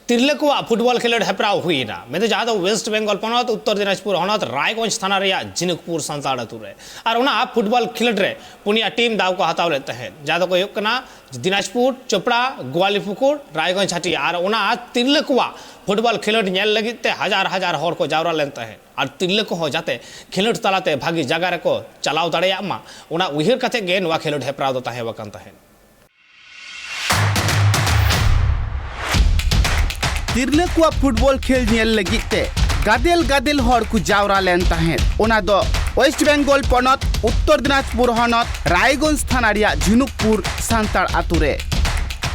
तिरले को फुटबॉल खेलोड हेपराव हुईना मैं तो जहाँ वेस्ट बेंगल पनत उत्तर दिनाजपुर हनत रायगंज थाना रे झिनुकपुर संसार अतु रे और उना फुटबॉल खेलोड रे पुनिया टीम दाव को हताव लेते हैं जहाँ को हुक कना दिनाजपुर चोपड़ा ग्वालीपुकुर रायगंज हाटी और उना तिरले को फुटबॉल खेलोड नेल लगित ते हजार हजार हर को जावरा लेते हैं और तिरले को हो जाते खेलोड तलाते भागी जगह रे को चलाव दाड़ेया मा उना उहिर कथे गे नवा खेलोड हेपराव दो ताहे वकन ताहे तिरले को फुटबॉल खेल नेल लगिते गादेल गादेल हर को जावरा लेन ताहें ओना दो वेस्ट बेंगल पनत उत्तर दिनाजपुर हनत रायगंज थाना रिया झिनुकपुर सांताड़ आतु रे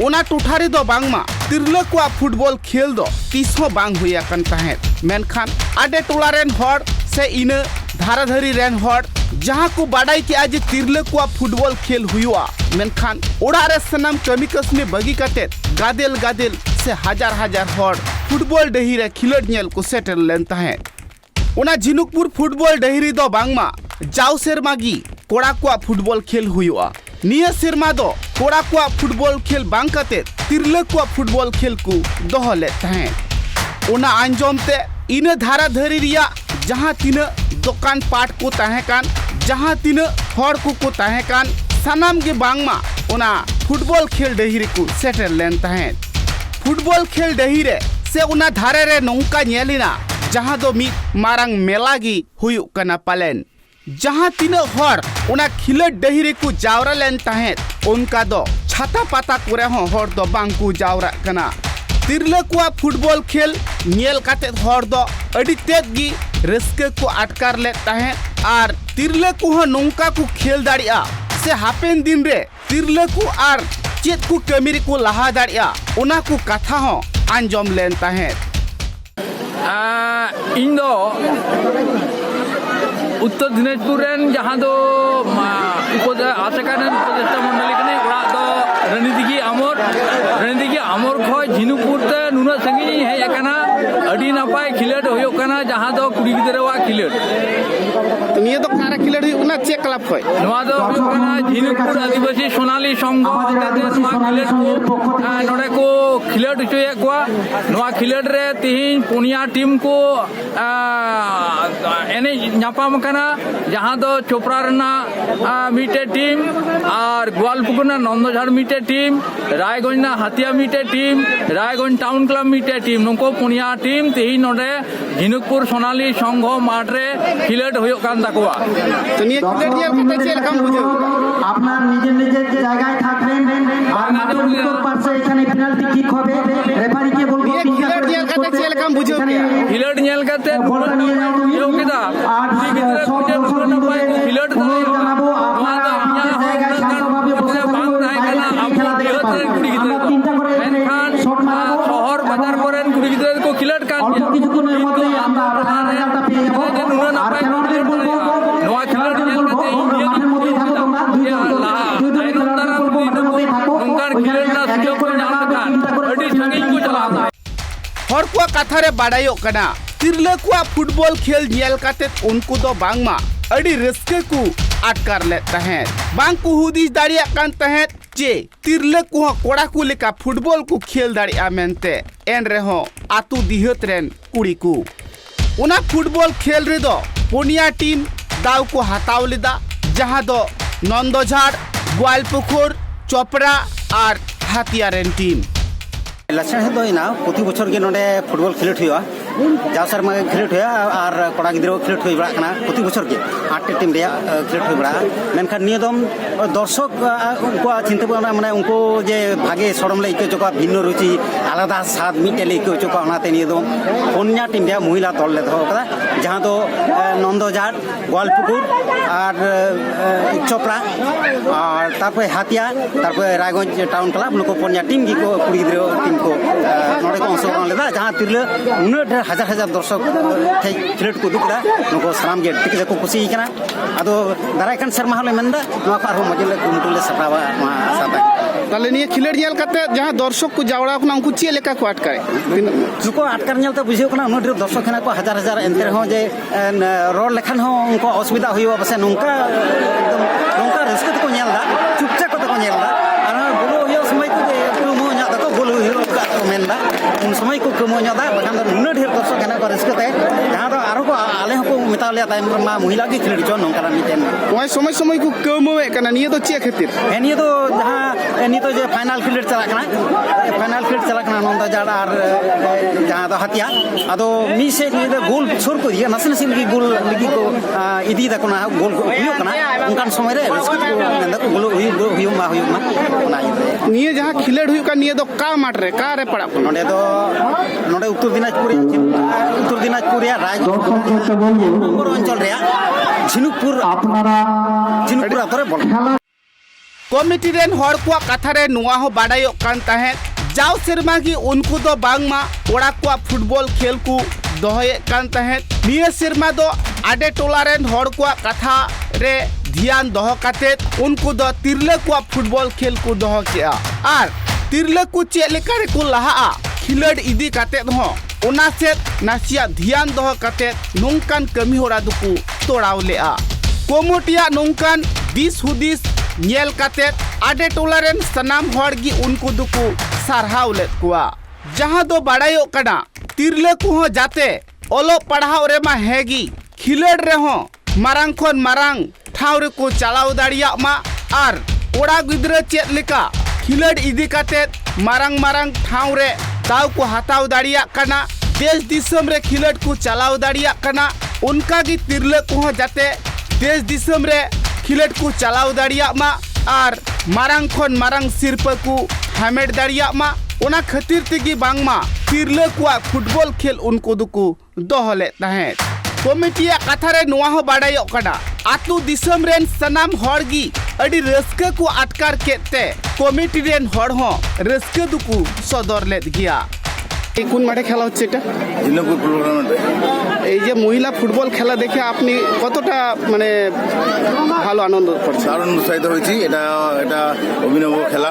ओना टुठारी दो बांगमा तिरले को फुटबॉल खेल दो तीसो बांग हुई अकन ताहें मेनखान आडे टोला रेन हर से इन धाराधारी रेन हर जहाँ को बाडाई के आज तिरले को फुटबॉल खेल हुआ मेनखान ओड़ा रे सनाम कमी कसमे बगी कते गादेल गादेल से हजार हजार हर फुटबॉल डही रे खिलोड नेल को सेटल लेन ताहें ओना झिनुकपुर फुटबॉल डहिरी दो बांगमा जाव सेरमागी कोड़ा को फुटबॉल खेल हुआ निया सेरमा दो कोड़ा को फुटबॉल खेल बांग कते तिरले को फुटबॉल खेल को दोह ले ताहें ओना अंजम ते इन धारा धरी रिया जहाँ तीन दुकान पाट को ताहें कान जहाँ तीन हर को ताहें कान सनाम के बांगमा ओना फुटबॉल खेल डहिरी को सेटल लेन ताहें फुटबॉल खेल डहिरे से उना धारे रे नौका नेलिना जहाँ दो मी मारंग मेलागी हुयु कना पालेन जहाँ तीन हर उना खिलोड डहिरे को जावरा लेन ताहें उनका दो छाता पाता करे हो हर दो बांग को जावरा कना तिरले को फुटबॉल खेल नेल काते हर दो अडी तेज गी रस्के को अटकार ले ताहें आर तिरले को नौका को खेल दाड़िया से हापेन दिन रे तिरले को आर चेत को कमिरी को लहा दाड़िया उना को कथा हो अंजम लेन ताहें इन दो उत्तर दिनाजपुर रेन जहाँ दो आशेकान उपदेष्टा मंडली कने ओड़ा दो रणनीति आमोर खो झिनुकपुर ते नुना संगी हेज अकाना अडी नापाय खिलोड होयो कना जहाँ दो कुड़ी गिदरावा खिलोड तो निये दो कारा खिलोड उना चे क्लब खोय नवा दो होयो कना झिनुकपुर आदिवासी सोनाली संघ नवा खिलोड को नोडे को खिलोड होये को नवा खिलोड रे तिहिन पुनिया टीम को एने नापाम कना जहाँ दो चोपड़ा रना मीटे टीम और ग्वालपुकुर ना नंदझाड़ मीटे टीम रायगंज ना हाथिया मीटे टीम रायगंज टाउन क्लब मीटे टीम नुको पुनिया टीम तिहिन नोडे झिनुकपुर सोनाली संघ माठ रे खिलोड होयो कान ताकोआ तो निये खिलोड नेल कते चेल काम बुझो আপনার নিজের নিজের জায়গায় থাকবেন আর মাঠের উত্তর পাশে এখানে পেনাল্টি কিক হবে রেফারিকে বলবো निये खिलोड नेल कते चेल काम बुझो खिलोड नेल कते বলটা নিয়ে যাও তুমি यो किदा আর गिदरा खिलोड জানাবো আপনারা আপনাদের জায়গায় শান্তভাবে বসে খেলা দেখতে আমরা চিন্তা করে শট মারবো শহর বাজার করেন কুড়ি গিদরা को खिलोड কান অল্প কিছুক্ষণের মধ্যেই আমরা রেজাল্টটা পেয়ে যাবো আর খেলোয়াড়দের বলবো নয়া খেলোয়াড় বলবো মাঠের মধ্যেই থাকো তোমরা দুই খেলোয়াড়দের মাঠের মধ্যেই থাকো उनकार खिलोड ना सुजोग को जान कान अडी संगी को चलाता हर को कथा रे बाडायो कना तिरले को फुटबॉल खेल नेल काते उनको दो बांगमा अडी रस्के को अटकार ले ताहें बांग को हुदिस दाड़िया कान ताहें जे तिरले को कोड़ा को लेका फुटबॉल को खेल दाड़िया मेनते एन रे हो आतु दिहत रेन कुड़ी को उना फुटबॉल खेल रे दो पुनिया टीम दाव को हताव लेदा जहाँ दो नंदझाड़ ग्वालपुकुर चोपड़ा और हाथिया रेन टीम लक्षण दो इना प्रति बछर के नोडे फुटबॉल खेलोट हुआ जाव सरमा खेलोट हुआ और कोड़ा गिद्रो खेलोट हुई बड़ा कना प्रति बछर के 8 टीम रे खेलोट हुई बड़ा मेनखान निये दम दर्शक को चिंता बना माने उनको जे भागे सड़म ले इको चोका भिन्न रुचि आलादा स्वाद मिटे ले इको चोका ओनाते निये दम पुनिया टीम रे महिला दल ले दो कदा जहां दो नंदझाड़ ग्वालपुकुर और चोपड़ा और तारपर हाथिया तारपर रायगंज टाउन क्लब नुको पुनिया टीम की को कुड़ी गिद्रो टीम को नोडे को अंशग्रहण लेदा जहाँ तिरले उन्नत हजार हजार दर्शक खेलोट को दुकदा नुको साम गे टिके को खुशी कना आदो दारायकान शर्मा हले मेंदा नवा को आरो मजले कुमटुले सटावा साता ताले निये खिलोड नेल काते जहाँ दर्शक को जावड़ा को उनको चे लेका को अटकारे नुको अटकार नेलते बुझियो कना उन्नत दर्शक हेना को हजार हजार एंते हो जे रोड लेखान हो उनको असुविधा हुइबा बसे नुंका एकदम नुंका रस्ते को नेलदा चुपचाप को नेलदा आरो बोलो यो समय को जे मो न्या को बोलो हिरो का मेंदा उन समय को कमो ᱧᱚᱜ दा ᱵᱟᱠᱷᱟᱱ ᱫᱚ ᱱᱩᱱᱟᱹᱜ ᱰᱷᱮᱨ ᱫᱚᱨशᱚᱠ ᱦᱮᱱᱟᱜ ᱠᱚᱣᱟ ᱨᱟᱹᱥᱠᱟᱹ ᱛᱮ ᱡᱟᱦᱟᱸ ᱫᱚ ᱟᱨᱦᱚᱸ ᱠᱚ ᱟᱞᱮ ᱦᱚᱸᱠᱚ ᱢᱮᱛᱟᱣ ᱞᱮᱭᱟ ᱛᱟᱭᱚᱢ ᱨᱮ ᱢᱚᱦᱤᱞᱟ ᱜᱮ ᱠᱷᱮᱞᱳᱰ ᱪᱚ ᱱᱚᱝᱠᱟᱱᱟᱜ ᱢᱤᱫᱴᱮᱱ ᱱᱚᱜᱼᱚᱭ ᱥᱚᱢᱚᱭ ᱥᱚᱢᱚᱭ ᱠᱚ ᱠᱟᱹᱣᱢᱟᱹᱣᱮᱫ ᱠᱟᱱᱟ ᱱᱤᱭᱟᱹ ᱫᱚ ᱪᱮᱫ ᱠᱷᱟᱹᱛᱤᱨ? ᱱᱤᱭᱟᱹ ᱫᱚ ᱡᱟᱦᱟᱸ ᱱᱤᱛᱚᱜ ᱡᱮ ᱯᱷᱟᱭᱱᱟᱞ ᱠᱷᱮᱞᱳᱰ ᱪᱟᱞᱟᱜ ᱠᱟᱱᱟ ᱯᱷᱟᱭᱱᱟᱞ ᱠᱷᱮᱞᱳᱰ ᱪᱟᱞᱟᱜ ᱠᱟᱱᱟ ᱱᱚᱱᱫᱟ ᱡᱟᱲ ᱟᱨ ᱡᱟᱦᱟᱸ ᱫᱚ ᱦᱟᱹᱛᱤᱭᱟ ᱟᱫᱚ ᱢᱤᱫ ᱥᱮᱫ ᱱᱤᱭᱟᱹ ᱫᱚ ᱜᱳᱞ ᱥᱳᱨ ᱠᱚ ᱤᱫᱤᱭᱟ ᱱᱟᱥᱮ ᱱᱟᱥᱮ ᱞᱟᱹᱜᱤᱫ ᱜᱳᱞ ᱞᱟᱹᱜᱤᱫ ᱠᱚ ᱤᱫᱤᱭᱮᱫᱟ ᱠᱚ ᱜᱳᱞ ᱦᱩᱭᱩᱜ ᱠᱟᱱᱟ ᱚᱱᱠᱟᱱ ᱥᱚᱢᱚᱭ ᱨᱮ ᱨᱟᱹᱥᱠᱟᱹ ᱠᱚ ᱢᱮᱱᱫᱟ ᱠᱚ ᱦᱩᱭᱩᱜ ᱢᱟ ᱚᱱᱟ ᱤᱭᱟᱹᱛᱮ ᱱᱤᱭᱟᱹ ᱡᱟᱦᱟᱸ ᱠᱷᱮᱞᱳᱰ ᱦᱩᱭᱩᱜ ᱠᱟᱱ ᱱᱤᱭᱟᱹ ᱫᱚ ᱚᱠᱟ ᱢᱟᱴᱷ ᱨᱮ ᱚᱠᱟᱨᱮ ᱯᱟᱲᱟᱜ ᱠᱟᱱᱟ? ᱱᱚᱰᱮ ᱩᱛᱛᱚᱨ ᱫᱤᱱᱟᱡᱽᱯᱩᱨ ᱨᱮᱭᱟᱜ ᱨᱟᱭᱜᱚঞ্ᱡ অঞ্চল ᱨᱮᱭᱟᱜ ঝিনুকপুর আতরে বল कमिटी रेन हर को कथा रे नुआ हो बाडायोग कान ताहें जाव सेरमा की उनको दो बांगमा कोड़ा को फुटबॉल खेल को दोहये कान ताहें निये सेरमा दो आडे टोला रेन हर को कथा रे ध्यान दोह काते उनको दो तिरले को फुटबॉल खेल को दोह किया आर तिरले को चेलेका रे को लहा खिलड़ इदी काते हो ओना से नासिया ध्यान दोह काते नोंकान कमी होरा दुकु तोड़ाव लेआ कोमोटिया नोंकान दिस हुदिस नेल काते आडे टोला रेन सनाम हर गी उनको दुकु सारहाव ले कुआ जहां दो बाडायो कना तिरले को हो जाते ओलो पढ़ाव रे मा हेगी खिलड़ रे हो मारांग खन मारांग ठाव रे को चलाव दाड़िया मा आर ओड़ा गिद्रे चेत लेका खिलड़ इदी काते मारांग मारांग ठाव रे दाव को हाताव दाड़िया कना देश दिसम रे खिलड़ को चलाव दाड़िया कना उनका गी तिरले को हो जाते देश दिसम रे खिलड़ को चलाव दाड़िया मा आर मारांग खन मारांग सिरपा को हामेट दाड़िया मा ओना खातिर तेगी बांगमा तिरले को फुटबॉल खेल उनको दुकु दोहले ताहें कमिटिया कथा रे नुआ हो बाडायो कना आतु दिसम रेन सनाम हर गी अडी रस्का को अटकार केते कमिटी रेन हर हो रस्का दुकु सदर लेत गिया কোন মাঠে খেলা হচ্ছে এটা? ঝিনুকপুর ফুটবল মাঠে। এই যে মহিলা ফুটবল খেলা দেখে আপনি কতটা মানে ভালো আনন্দ করছেন? দারুণ উৎসাহিত হয়েছি। এটা অভিনব খেলা।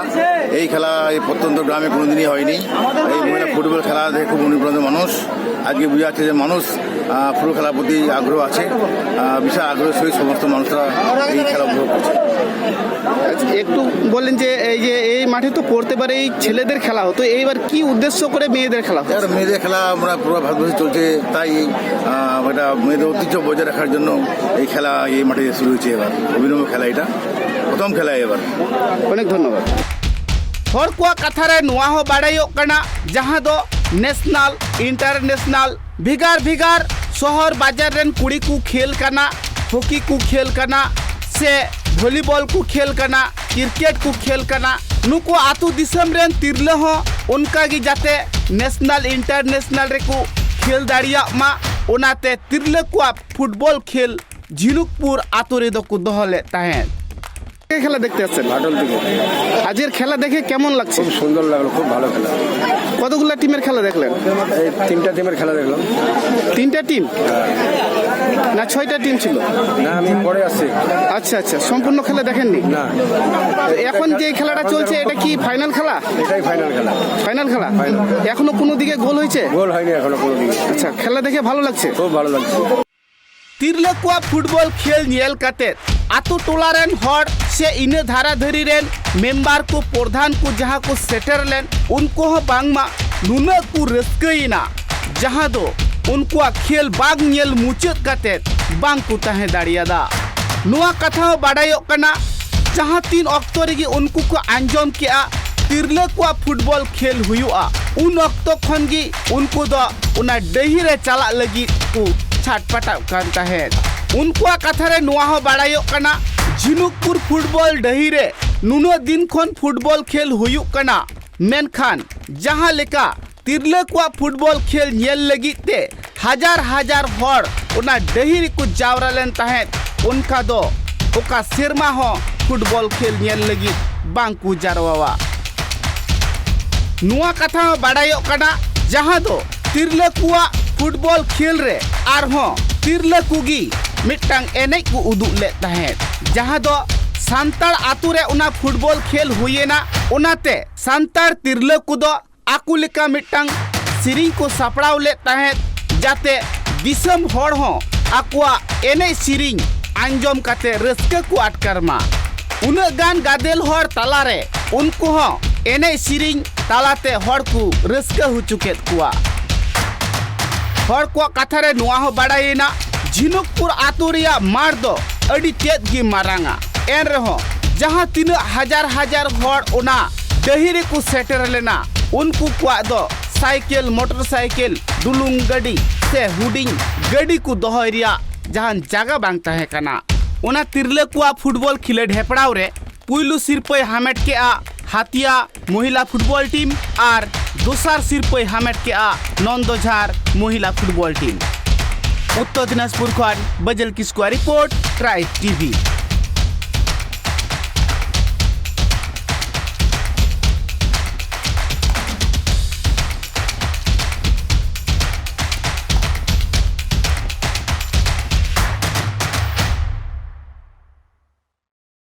এই খেলা এই প্রত্যন্ত গ্রামে কোনোদিনই হয়নি। এই মহিলা ফুটবল খেলা দেখে খুব অনুপ্রাণিত মানুষ আজকে বুঝে যাচ্ছে যে মানুষ ফুটবল খেলার প্রতি আগ্রহ আছে। বিশাল আগ্রহের সহিত সমস্ত মানুষরা এই খেলা উপভোগ করছে। একটু বলেন যে এই মাঠে তো পড়তে পারে এই ছেলেদের খেলা হতো, এইবার কি উদ্দেশ্য করে মেয়েদের খেলা? মেয়েদের খেলা আমরা পুরো ভারতবর্ষে চলছে, তাই এটা মেয়েদের ঐতিহ্য বজায় রাখার জন্য এই খেলা এই মাঠে শুরু হয়েছে। এবার অভিনব খেলা, এটা প্রথম খেলা এবার। অনেক ধন্যবাদ। হর কোয়া কাথারে নোয়া হো বাড়াইও কানা যাহা দো ন্যাশনাল इंटरनेशनल भिगार भिगार शहर बाजार रेन कुड़ी को खेल कना, हॉकी को खेल कना से वॉलीबॉल को खेल कना, क्रिकेट को खेल कना नुको आतु दिसम रेन तिरले हो उनका गी जाते नेशनल इंटरनेशनल रे को खेल दाड़िया मा ओनाते तिरले को फुटबॉल खेल झिनुकपुर आतु रे दो को दोहले ताहें। খেলা দেখতে আসছেন? ঘাটল থেকে। আজকের খেলা দেখে কেমন লাগছে? খুব সুন্দর লাগলো, খুব ভালো খেলা। কতগুলা টিমের খেলা দেখলেন? এই 3টা টিমের খেলা দেখলাম। 3টা টিম না 6টা টিম ছিল? না আমি পরে আসছি। আচ্ছা আচ্ছা, সম্পূর্ণ খেলা দেখেননি? না। এখন যে খেলাটা চলছে এটা কি ফাইনাল খেলা? এটাই ফাইনাল খেলা। ফাইনাল খেলা? এখনো কোনো দিকে গোল হয়েছে? গোল হয়নি এখনো কোনো দিকে। আচ্ছা, খেলা দেখে ভালো লাগছে? খুব ভালো লাগছে। तिरले को फुटबॉल खेल नेल काते आतु टोला रेन हर से इन धारा धरी रेन मेंबर को प्रधान को जहाँ को सेटर लेन उनको हो बांगमा नुना को रस्कईना जहाँ दो उनको खेल बाग नेल मुचत काते बांग को ताहे दाड़ियादा नुआ कथा हो बाडायो कना जहाँ 3 अक्टोबर की उनको को अंजम किया तिरले को फुटबॉल खेल हुआ उन अक्टो खनगी उनको दो उना डही रे चला लगी को छाटपटा कांता है उनको कथा रे नुआ हो बाडायो कना झिनुकपुर फुटबॉल डही रे नुनो दिन खन फुटबॉल खेल हुयु कना मेनखान जहां लेका तिरले को फुटबॉल खेल नेल लगी ते हजार हजार हर उना डही को जावरा लेन ताहे उनका दो ओका सिरमा हो फुटबॉल खेल नेल लगी बांकु जारवावा नुआ कथा हो बाडायो कना जहां दो तिरले को फुटबॉल खेल रे आर हो तिरले कुगी मिट्टांग एनेक को उदुग ले ताहे जहां दो सांतार आतु रे उना फुटबॉल खेल हुएना उनाते सांतार तिरले को दो आकु लेका मिट्टांग सिरिंग को सापड़ाव ले ताहे जाते दिसम हर हो आकुआ एने सिरिंग आंजम काते रस्के को अटकरमा उना गान गादेल हर तालारे उनको हो एने सिरिंग तालाते हर को रस्का हुचुकेत कुआ हर को कथा रे नुआ हो बाड़ाइना झिनुकपुर आतु रिया मार दो अडी तेद गी मारांगा एन रहो जहां तीन हजार हजार हर ओना दहिरे को सेटर लेना उनको कुआ दो साइकिल मोटरसाइकिल दुलुंग गड़ी से हुडिंग गड़ी को दोहरिया जहां जगह बांग ताहे कना ओना तिरले कुआ फुटबॉल खिलेड हेपड़ाव रे पुइलु सिरपय हामेट के आ हाथिया महिला फुटबॉल टीम और दोसार सिरपय हामेट के आ नंदोझार महिला फुटबॉल टीम उत्तर दिनाजपुर खन बजल किस्कुआ रिपोर्ट ट्राइब टीवी।